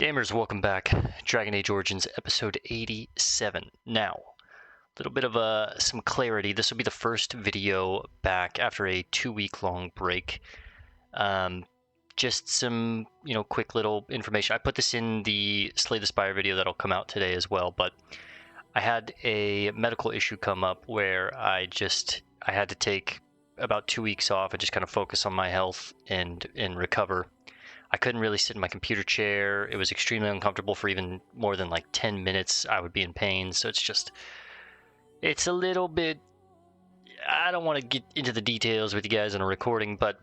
Gamers, welcome back. Dragon Age Origins, episode 87. Now, a little bit of some clarity. This will be the first video back after a 2-week-long break. Just some, quick little information. I put this in the Slay the Spire video that'll come out today as well, but I had a medical issue come up where I had to take about 2 weeks off and just kind of focus on my health and recover. I couldn't really sit in my computer chair. It was extremely uncomfortable for even more than like 10 minutes. I would be in pain. So it's a little bit, I don't want to get into the details with you guys in a recording, but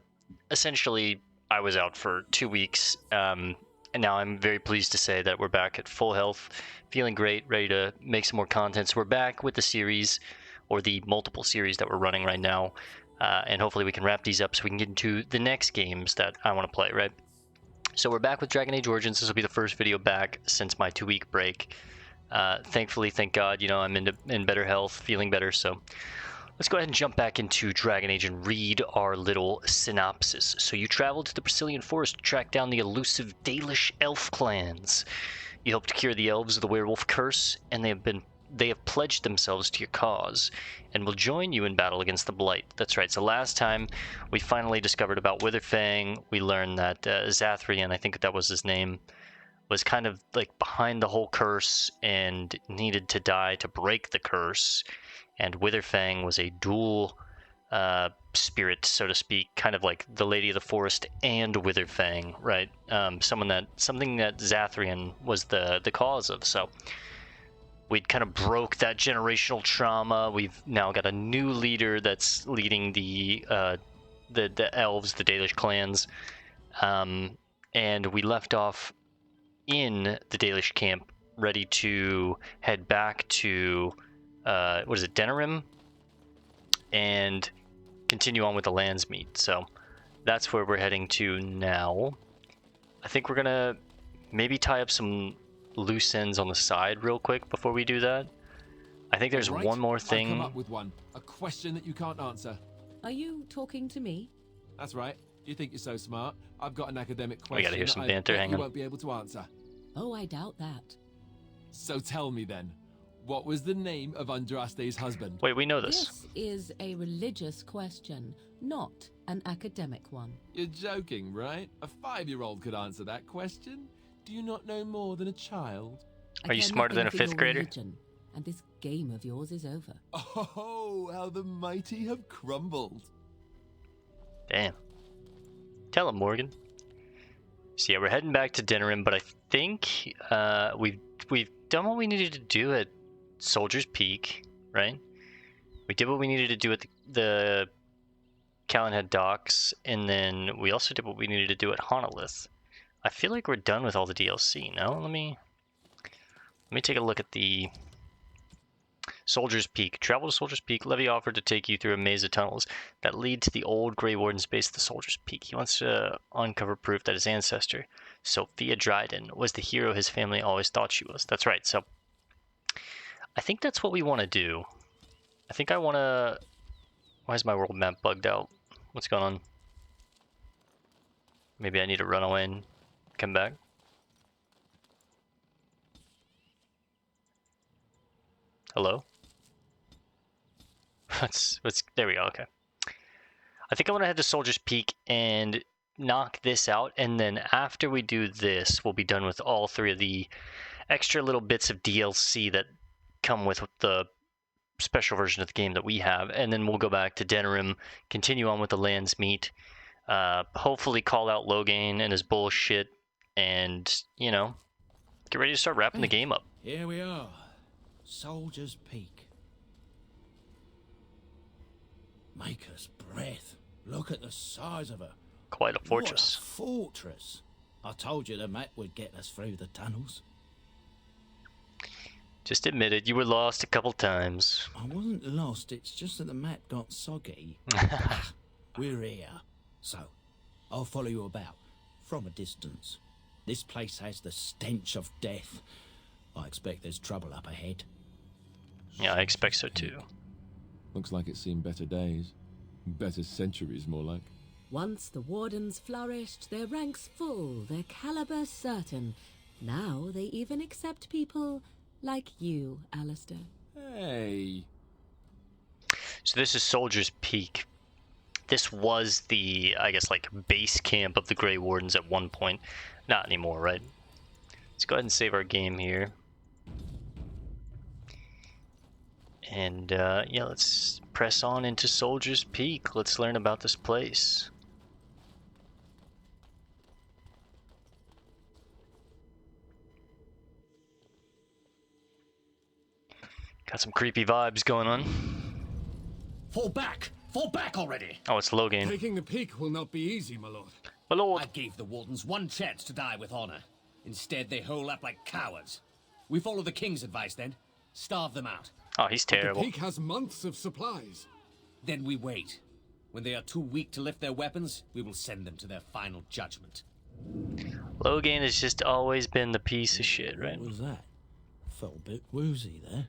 essentially I was out for 2 weeks. And now I'm very pleased to say that we're back at full health, feeling great, ready to make some more content. So we're back with the series, or the multiple series that we're running right now. And hopefully we can wrap these up so we can get into the next games that I want to play, right? So we're back with Dragon Age Origins. This will be the first video back since my 2-week break. Thankfully, thank God, I'm in better health, feeling better. So let's go ahead and jump back into Dragon Age and read our little synopsis. So you traveled to the Brazilian forest to track down the elusive Dalish Elf clans. You helped cure the elves of the werewolf curse, and they have pledged themselves to your cause and will join you in battle against the Blight. That's right. So last time we finally discovered about Witherfang. We learned that Zathrian, I think that was his name, was kind of like behind the whole curse and needed to die to break the curse. And Witherfang was a dual spirit, so to speak, kind of like the Lady of the Forest and Witherfang, right? Something that Zathrian was the cause of. So we'd kind of broke that generational trauma. We've now got a new leader that's leading the elves, the Dalish clans. And we left off in the Dalish camp, ready to head back to, Denerim? And continue on with the Landsmeet. So that's where we're heading to now. I think we're going to maybe tie up some loose ends on the side real quick before we do that. I think there's one more thing. I've come up with one. A question that you can't answer. Are you talking to me? That's right. You think you're so smart. I've got an academic question We gotta hear some banter. Hang you on. won't be able to answer. Oh, I doubt that. So tell me then, what was the name of Andraste's husband? Wait, we know this. This is a religious question, not an academic one. You're joking, right? A 5-year-old could answer that question. Do you not know more than a child? Are you smarter than a 5th grader? Religion, and this game of yours is over. Oh, how the mighty have crumbled. Damn. Tell him, Morgan. So yeah, we're heading back to Denerim, but I think we've done what we needed to do at Soldier's Peak, right? We did what we needed to do at the Callanhead docks, and then we also did what we needed to do at Honolith. I feel like we're done with all the DLC. No, let me take a look at the Soldier's Peak. Travel to Soldier's Peak. Levi offered to take you through a maze of tunnels that lead to the old Grey Wardens base at the Soldier's Peak. He wants to uncover proof that his ancestor, Levi Dryden, was the hero his family always thought she was. That's right. So I think that's what we want to do. I think I want to... Why is my world map bugged out? What's going on? Maybe I need to run away and come back. Hello? There we go, okay. I think I want to head to Soldier's Peak and knock this out, and then after we do this, we'll be done with all 3 of the extra little bits of DLC that come with the special version of the game that we have, and then we'll go back to Denerim, continue on with the Landsmeet, hopefully call out Loghain and his bullshit, and, get ready to start wrapping the game up. Here we are. Soldier's Peak. Maker's breath. Look at the size of her. Quite a fortress. What a fortress. I told you the map would get us through the tunnels. Just admitted you were lost a couple times. I wasn't lost, it's just that the map got soggy. We're here. So, I'll follow you about, from a distance. This place has the stench of death. I expect there's trouble up ahead. Yeah, I expect so too. Looks like it's seen better days. Better centuries, more like. Once the Wardens flourished, their ranks full, their caliber certain, Now they even accept people like you, Alistair. Hey. So this is Soldier's Peak. This was the, I guess, like, base camp of the Grey Wardens at one point. Not anymore, right? Let's go ahead and save our game here. And, yeah, let's press on into Soldier's Peak. Let's learn about this place. Got some creepy vibes going on. Fall back! Fall back already! Oh, it's Logan. Taking the peak will not be easy, my lord. My lord. I gave the Wardens one chance to die with honor. Instead, they hole up like cowards. We follow the King's advice then. Starve them out. Oh, he's The terrible. peak has months of supplies. Then we wait. When they are too weak to lift their weapons, we will send them to their final judgment. Logan has just always been the piece of shit, right? What was that? Felt a bit woozy there.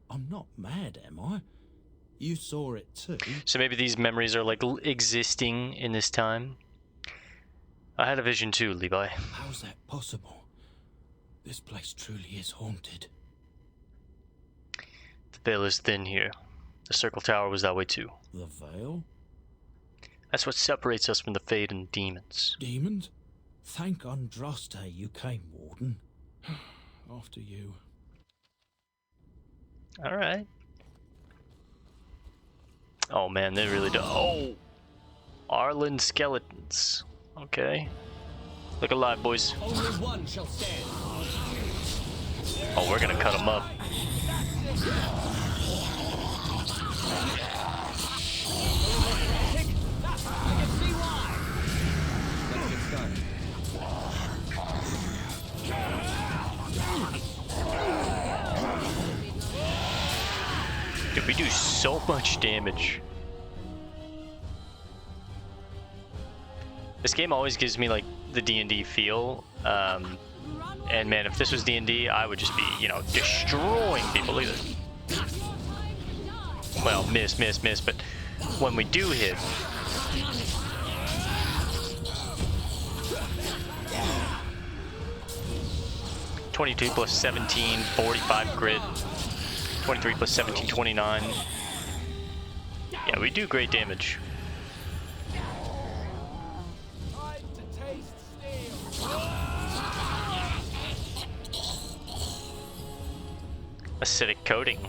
I'm not mad, am I? You saw it too. So maybe these memories are like existing in this time. I had a vision too, Levi. How's that possible? This place truly is haunted. The veil is thin here. The Circle Tower was that way too. The veil? That's what separates us from the Fade and demons. Demons? Thank Andraste you came, Warden. After you. Alright. Oh man, they really do. Oh! Arlen skeletons. Okay. Look alive, boys. Only one shall stand. Oh, we're gonna cut them up. I can see why. Let's get started. Dude, we do so much damage. This game always gives me like the D&D feel. And man, if this was D&D, I would just be, you know, destroying people. Look at this. Well, miss, but when we do hit, +22 plus 17, 45 grit. 23 plus 17, 29. Yeah, we do great damage. Acidic coating.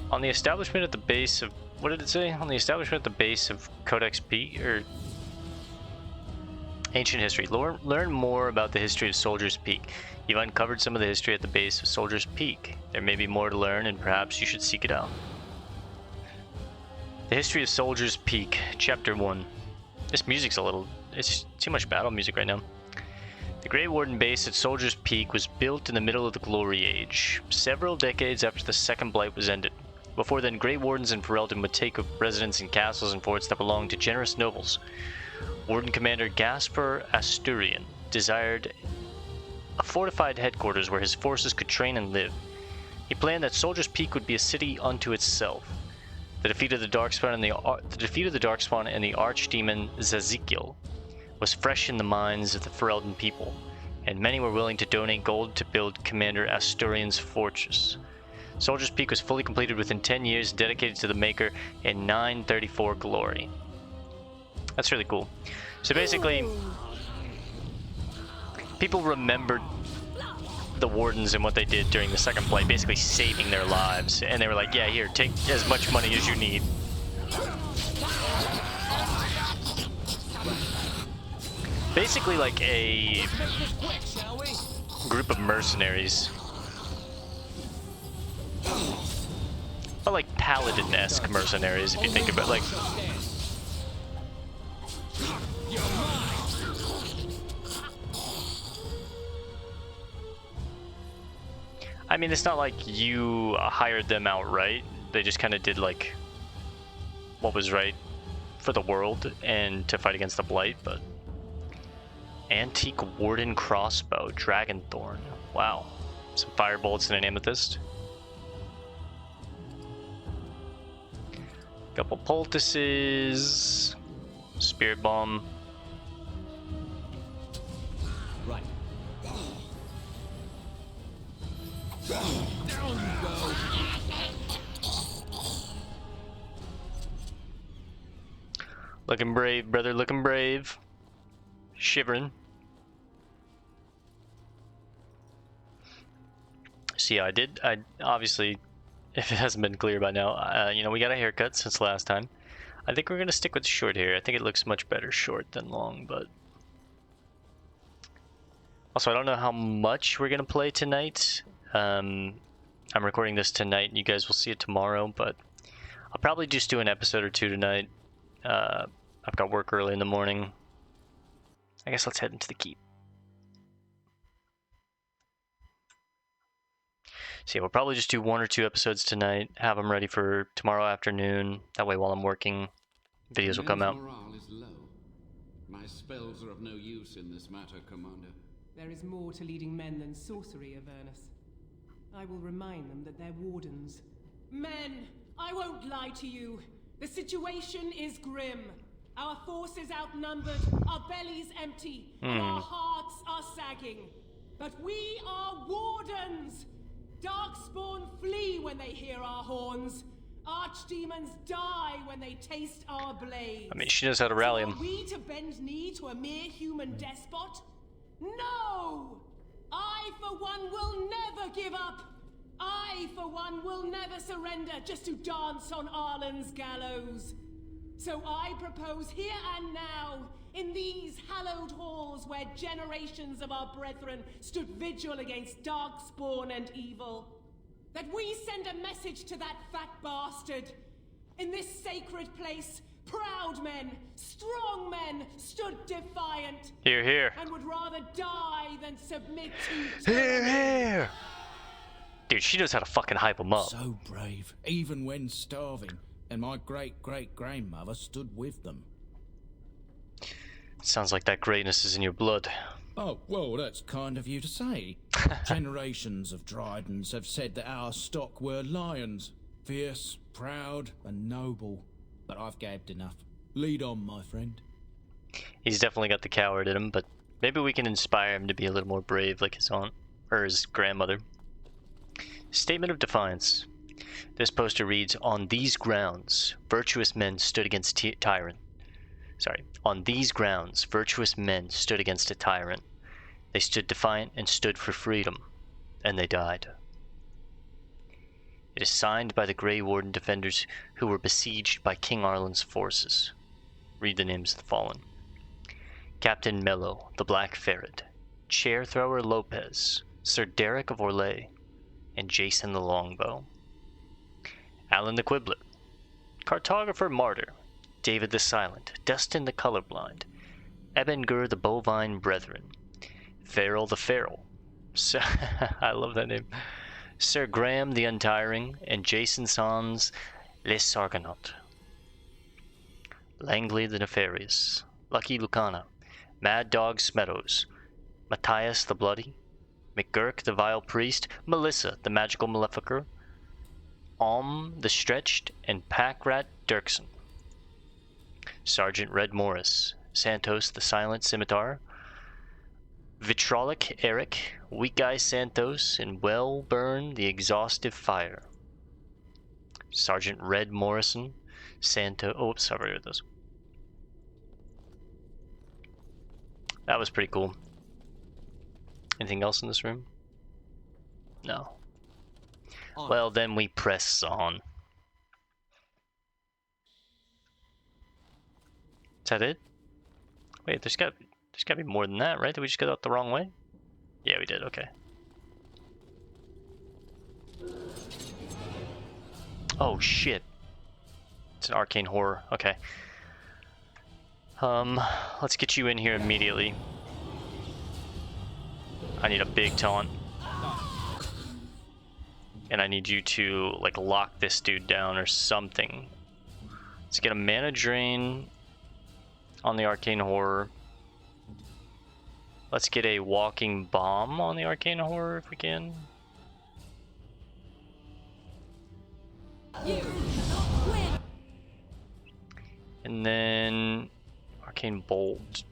On the establishment at the base of, what did it say? On the establishment at the base of Codex P, or Ancient History. Learn more about the history of Soldier's Peak. You've uncovered some of the history at the base of Soldier's Peak. There may be more to learn, and perhaps you should seek it out. The History of Soldier's Peak, Chapter 1. This music's it's too much battle music right now. The Grey Warden base at Soldier's Peak was built in the middle of the Glory Age, several decades after the Second Blight was ended. Before then, Grey Wardens in Ferelden would take up residence in castles and forts that belonged to generous nobles. Warden Commander Gaspar Asturian desired a fortified headquarters where his forces could train and live. He planned that Soldier's Peak would be a city unto itself. The defeat of the Darkspawn and the Archdemon Zazikiel was fresh in the minds of the Ferelden people, and many were willing to donate gold to build Commander Asturian's fortress. Soldier's Peak was fully completed within 10 years, dedicated to the Maker in 934 glory. That's really cool. So basically, people remembered the Wardens and what they did during the Second Blight, basically saving their lives, and they were like, yeah, here, take as much money as you need. Basically like a group of mercenaries. But like paladin-esque mercenaries, if you think about it. Like, I mean, it's not like you hired them outright. They just kind of did like what was right for the world and to fight against the Blight. But Antique Warden Crossbow, Dragonthorn. Wow. Some Firebolts and an Amethyst. Couple poultices. Spirit bomb. Right. Down you go. Looking brave, brother, looking brave. Shivering. So yeah, I obviously, if it hasn't been clear by now, you know, we got a haircut since last time. I think we're gonna stick with short hair. I think it looks much better short than long, but also I don't know how much we're gonna play tonight. I'm recording this tonight and you guys will see it tomorrow, but I'll probably just do an episode or two tonight. I've got work early in the morning. I guess let's head into the keep. So yeah, we'll probably just do 1 or 2 episodes tonight, have them ready for tomorrow afternoon. That way while I'm working, videos will come out. Morale is low. My spells are of no use in this matter, Commander. There is more to leading men than sorcery, Avernus. I will remind them that they're wardens. Men, I won't lie to you. The situation is grim. Our forces outnumbered, our bellies empty, and our hearts are sagging. But we are wardens! Darkspawn flee when they hear our horns. Archdemons die when they taste our blades. I mean, she knows how to rally So them. are we to bend knee to a mere human despot? No! I, for one, will never give up. I, for one, will never surrender just to dance on Arlen's gallows. So I propose here and now, in these hallowed halls where generations of our brethren stood vigil against darkspawn and evil, that we send a message to that fat bastard. In this sacred place, proud men, strong men stood defiant. Here, here. And would rather die than submit to Here, tyranny. here. Dude, she knows how to fucking hype them up. So brave, even when starving. And my great-great-grandmother stood with them. Sounds like that greatness is in your blood. Oh, well, that's kind of you to say. Generations of Drydens have said that our stock were lions. Fierce, proud, and noble. But I've gabbed enough. Lead on, my friend. He's definitely got the coward in him, but maybe we can inspire him to be a little more brave like his aunt, or his grandmother. Statement of Defiance. This poster reads, "On these grounds, virtuous men stood against tyrant." Sorry. On these grounds, virtuous men stood against a tyrant. They stood defiant and stood for freedom, and they died. It is signed by the Grey Warden defenders who were besieged by King Arlen's forces. Read the names of the fallen. Captain Mello, the Black Ferret, Chair Thrower Lopez, Sir Derek of Orlais, and Jason the Longbow. Alan the Quibbler, Cartographer Martyr, David the Silent, Dustin the Colorblind, Ebengur the Bovine Brethren, Farrell the Feral, I love that name, Sir Graham the Untiring, and Jason Sans Les Sargonaut. Langley the Nefarious, Lucky Lucana, Mad Dog Smeadows, Matthias the Bloody, McGurk the Vile Priest, Melissa the Magical Maleficer, the Stretched, and Packrat Dirksen. Sergeant Red Morris, Santos the Silent Scimitar, Vitrolic Eric, Weak Eye Santos, and Wellburn the Exhaustive Fire. Sergeant Red Morrison, sorry about those. That was pretty cool. Anything else in this room? No. Well, then we press on. Is that it? Wait, there's got to be more than that, right? Did we just go out the wrong way? Yeah, we did. Okay. Oh shit! It's an arcane horror. Okay. Let's get you in here immediately. I need a big taunt. And I need you to, like, lock this dude down or something. Let's get a mana drain on the arcane horror. Let's get a walking bomb on the arcane horror if we can. You cannot win! And then Arcane Bolt.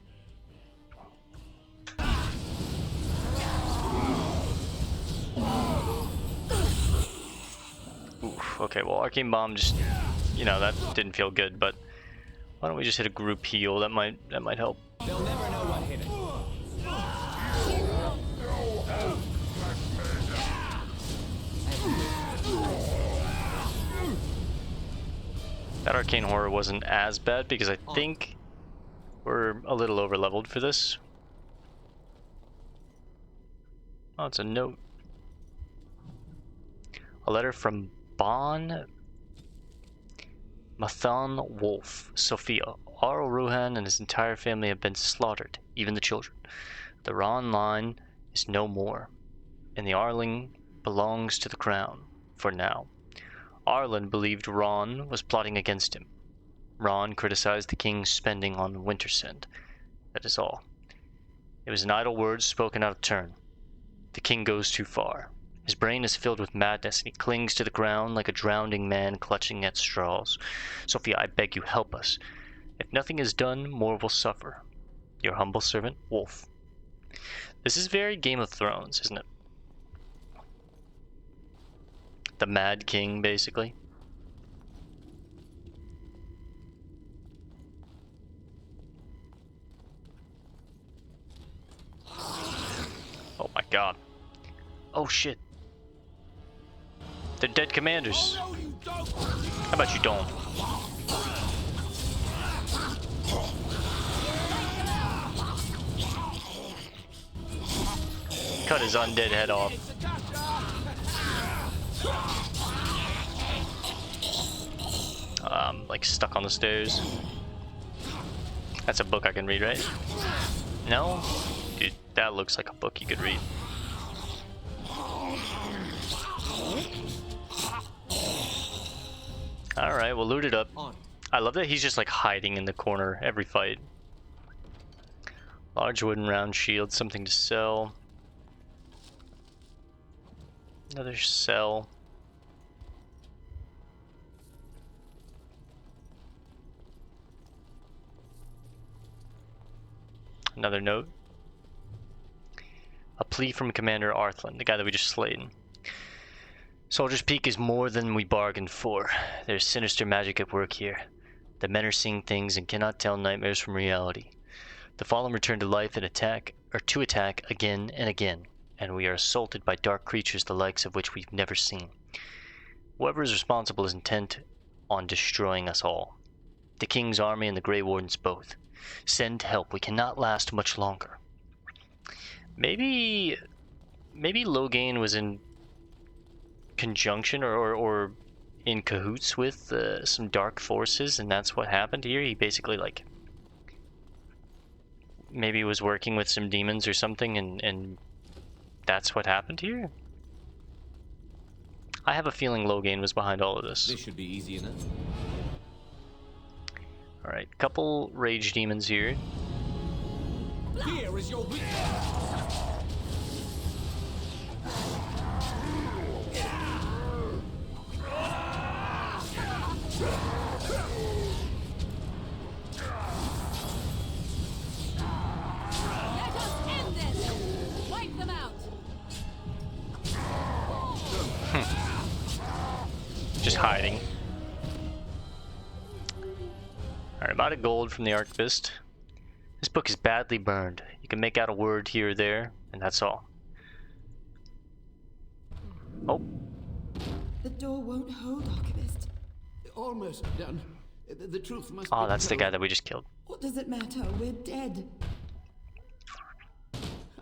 Oof, okay, well, Arcane Bomb just, you know, that didn't feel good, but why don't we just hit a group heal? That might help. They'll never know what hit it. That Arcane Horror wasn't as bad because I think we're a little over leveled for this. Oh, it's a note. A letter from Bon Mathon Wolf, Sophia. Arl Ruhan and his entire family have been slaughtered, even the children. The Ron line is no more, and the Arling belongs to the crown, for now. Arlen believed Ron was plotting against him. Ron criticized the king's spending on Wintersend. That is all. It was an idle word spoken out of turn. The king goes too far. His brain is filled with madness, and he clings to the ground like a drowning man clutching at straws. Sophia, I beg you, help us. If nothing is done, more will suffer. Your humble servant, Wolf. This is very Game of Thrones, isn't it? The Mad King, basically. Oh my god. Oh shit. They're dead commanders. How about you don't? Cut his undead head off. Like stuck on the stairs. That's a book I can read, right? No? Dude, that looks like a book you could read. Alright, we'll loot it up. I love that he's just like hiding in the corner every fight. Large wooden round shield, something to sell. Another sell. Another note. A plea from Commander Arthland, the guy that we just slayed. Soldier's Peak is more than we bargained for. There's sinister magic at work here. The men are seeing things and cannot tell nightmares from reality. The fallen return to life and attack again and again, and we are assaulted by dark creatures the likes of which we've never seen. Whoever is responsible is intent on destroying us all. The King's army and the Grey Wardens both. Send help. We cannot last much longer. Maybe Logain was in conjunction or in cahoots with some dark forces, and that's what happened here. He basically like maybe was working with some demons or something, and that's what happened here. I have a feeling Logain was behind all of this. This should be easy enough. Alright, couple rage demons here. Here is your weakness. Let us end this! Wipe them out! Just hiding. Alright, I'm out of gold from the Archivist. This book is badly burned. You can make out a word here or there, and that's all. Oh, The door won't hold, Archivist. Almost done. The truth must be oh, that's the guy told. that we just killed. What does it matter? We're dead.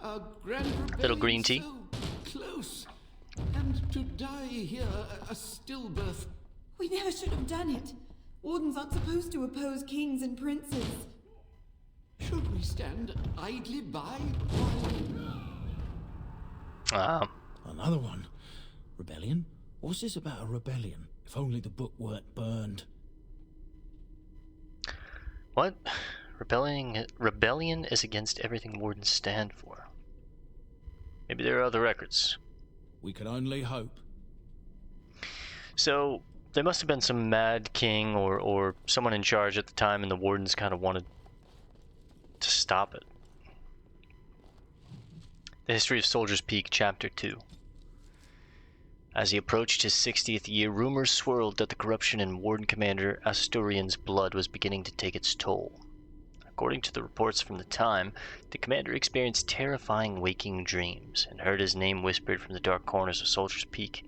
Our grand Little rebellion green tea. So close. And to die here, a stillbirth. We never should have done it. Wardens aren't supposed to oppose kings and princes. Should we stand idly by? Another one. Rebellion? What's this about a rebellion? If only the book weren't burned. What? Rebellion is against everything Wardens stand for. Maybe there are other records. We can only hope. So, there must have been some mad king or someone in charge at the time, and the Wardens kind of wanted to stop it. The History of Soldiers Peak, Chapter 2. As he approached his 60th year, rumors swirled that the corruption in Warden Commander Asturian's blood was beginning to take its toll. According to the reports from the time, the commander experienced terrifying waking dreams and heard his name whispered from the dark corners of Soldiers Peak.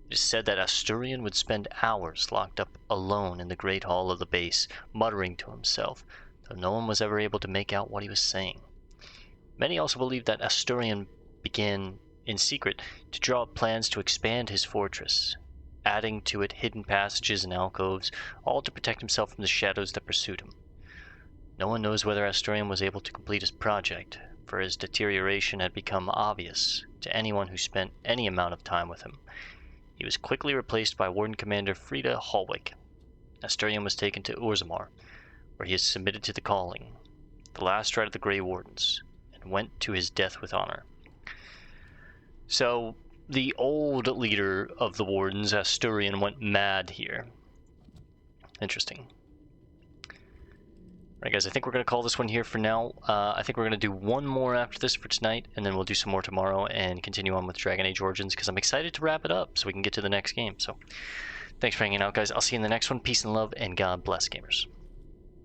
It is said that Asturian would spend hours locked up alone in the great hall of the base, muttering to himself, though no one was ever able to make out what he was saying. Many also believe that Asturian began, in secret, to draw up plans to expand his fortress, adding to it hidden passages and alcoves, all to protect himself from the shadows that pursued him. No one knows whether Asturian was able to complete his project, for his deterioration had become obvious to anyone who spent any amount of time with him. He was quickly replaced by Warden Commander Frida Hallwick. Asturian was taken to Orzammar, where he is submitted to the calling, the last rite of the Grey Wardens, and went to his death with honor. So, the old leader of the Wardens, Asturian, went mad here. Interesting. Alright guys, I think we're going to call this one here for now. I think we're going to do one more after this for tonight, and then we'll do some more tomorrow and continue on with Dragon Age Origins, because I'm excited to wrap it up so we can get to the next game. So, thanks for hanging out guys. I'll see you in the next one. Peace and love, and God bless, gamers.